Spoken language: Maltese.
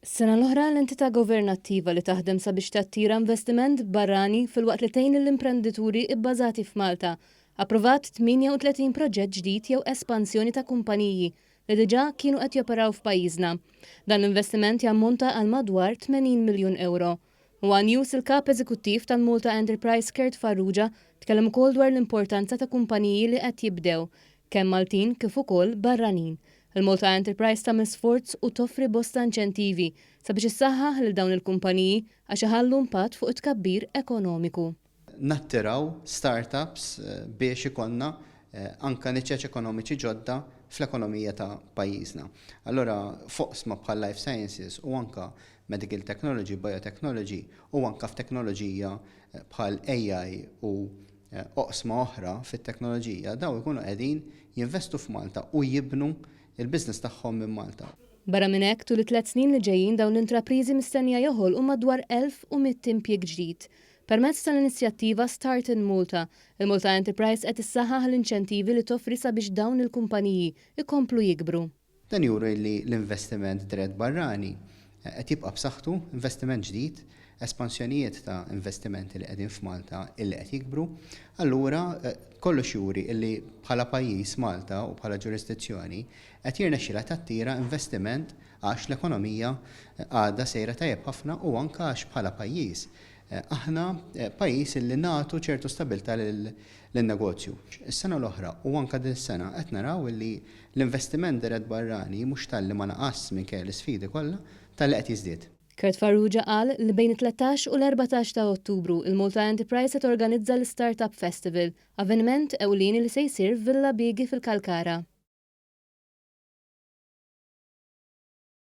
Sena l-oħra l-entità governattiva li taħdem sabiex tattira investiment barrani fil-waqt li tgħin l-imprenditori bbażati f'Malta approvat 38 proġett ġdid jew espansjoni ta' kumpaniji li diġà kienu qed joperaw f'pajjiżna. Dan l-investiment jammonta għal madwar 80 miljun euro. One News il-kap eżekuttiv tal-Malta Enterprise Kurt Farrugia tkellem ukoll dwar l-importanza ta' kumpaniji li qed jibdew, kemm Maltin kif ukoll barranin. Il-Malta Enterprise tagħmel sforz u toffri bosta inċentivi sabiex issaħħaħ lil dawn il-kumpaniji għax iħallu impatt fuq it-tkabbir ekonomiku. Nattiraw startups biex ikonna anka niċċeċ ekonomiċi ġodda fl-ekonomija ta' pajjiżna. Allora foqsma bħal life sciences u anka medical technology, biotechnology u anka f'teknoloġija bħal AI u oqsma oħra fit-teknoloġija daw ikunu qegħdin jinvestu f'Malta u jibnu il-biznis tagħhom minn Malta. Barra minn hekk tul it-3 snin li ġejjin dawn l-intrapriżi mistennija joħolqu madwar 1100 impjieg ġdid. Permezz tal-inizjattiva Start in Malta, il-Malta Enterprise qed issaħħaħ l-inċentivi li toffri sabiex dawn il-kumpaniji ikomplu jikbru. Dan juru li l-investiment dred barrani qed jibqa' b'saħħtu, investiment ġdid, espansjonijiet ta' investimenti li qegħdin f'Malta illi qed jikbru. Allura kollox juri illi bħala pajjiż Malta u bħala ġurisdizzjoni qed jirnexxilha tattira investiment għax l-ekonomija għadha sejra tajjeb ħafna u anke għax bħala pajjiż aħna pajjiż illi nagħtu ċertu stabilità lin-negozju. Is-sena l-oħra u anke din is-sena qed naraw illi l-investiment diret barrani mhux talli ma naqas minkejja l-isfidi kollha talli qed jiżdied. Kurt Farrugia qal li bejn 13 u l-14 ta' Ottubru il-Malta Enterprise qed organizza l-Startup Festival, avveniment ewlieni li se jsir f'Villa Biegi fil-Kalkara.